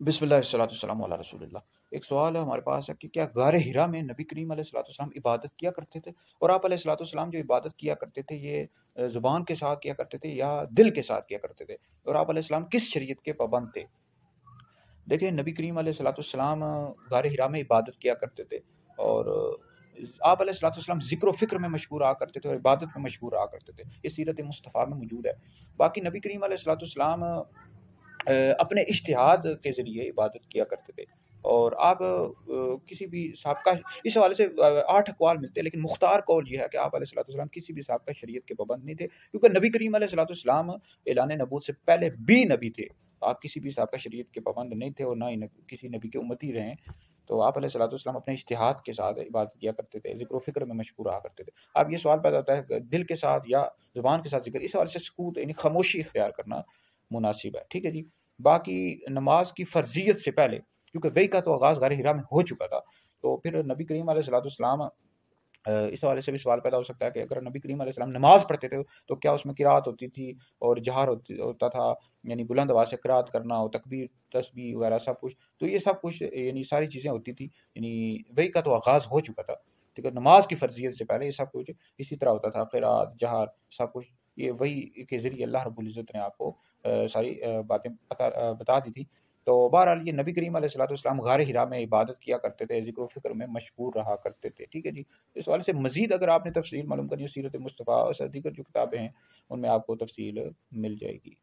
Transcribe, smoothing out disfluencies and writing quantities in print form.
बिस्मिल्लाह अस्सलातु वस्सलामु अला रसूलिल्लाह। एक सवाल है हमारे पास है कि क्या गारे हिरा में नबी करीम अलैहिस्सलाम इबादत किया करते थे? और आप अलैहिस्सलाम जो इबादत किया करते थे ये ज़ुबान के साथ किया करते थे या दिल के साथ किया करते थे? और आप अलैहिस्सलाम किस शरीयत के पाबंद थे? देखिए नबी करीम अलैहिस्सलाम गारे हिरा में इबादत किया करते थे और आप अलैहिस्सलाम ज़िक्र व फ़िक्र में मशहूर रहा करते थे और इबादत में मशहूर रहा करते थे। ये सीरत मुस्तफ़ा में मौजूद है। बाकी नबी करीम अलैहिस्सलाम अपने इज्तिहाद के ज़रिए इबादत किया करते थे और आप किसी भी साहब का इस हवाले से 8 अक़वाल मिलते हैं, लेकिन मुख्तार कौल ये है कि आप अलैहिस्सलाम किसी भी साहब का शरीयत के पाबंद नहीं थे, क्योंकि नबी करीम अलैहिस्सलाम ऐलान नबूवत से पहले भी नबी थे। आप किसी भी साहब का शरीयत के पाबंद नहीं थे और ना ही किसी नबी के उम्मती रहे। तो आप अलैहिस्सलाम अपने इज्तिहाद के साथ इबादत किया करते थे, ज़िक्र व फ़िक्र में मशहूर रहा करते थे। अब ये सवाल पैदा होता है कि दिल के साथ या ज़ुबान के साथ ज़िक्र, इस हवाले से सकूत यानी खामोशी इख्तियार करना मुनासिब है। ठीक है जी। बाकी नमाज की फ़र्जियत से पहले, क्योंकि वही का तो आगाज़ गारे हिरा में हो चुका था, तो फिर नबी करीम अलैहिस्सलाम इस हवाले से भी सवाल पैदा हो सकता है कि अगर नबी करीम अलैहिस्सलाम नमाज पढ़ते थे तो क्या उसमें किरात होती थी और जहार होता था, यानी बुलंद आवाज़ से किरात करना और तकबीर तस्बीह वगैरह सब कुछ, तो ये सब कुछ यानी सारी चीज़ें होती थी, यानी वही का तो आगाज़ हो चुका था। ठीक है, नमाज की फ़र्जियत से पहले ये सब कुछ इसी तरह होता था, किरात जहार सब कुछ ये वही के ज़रिए अल्लाह रब्बुल इज़्ज़त ने आपको सारी बातें बता दी थी। तो बहरहाल ये नबी करीम अलैहिस्सलाम गारे हिरा में इबादत किया करते थे, ज़िक्र व फ़िक्र में मशगूल रहा करते थे। ठीक है जी। इस हवाले से मज़ीद अगर आपने तफसील मालूम करनी हो सीरत मुस्तफ़ा और दीगर जो किताबें हैं उनमें आपको तफसील मिल जाएगी।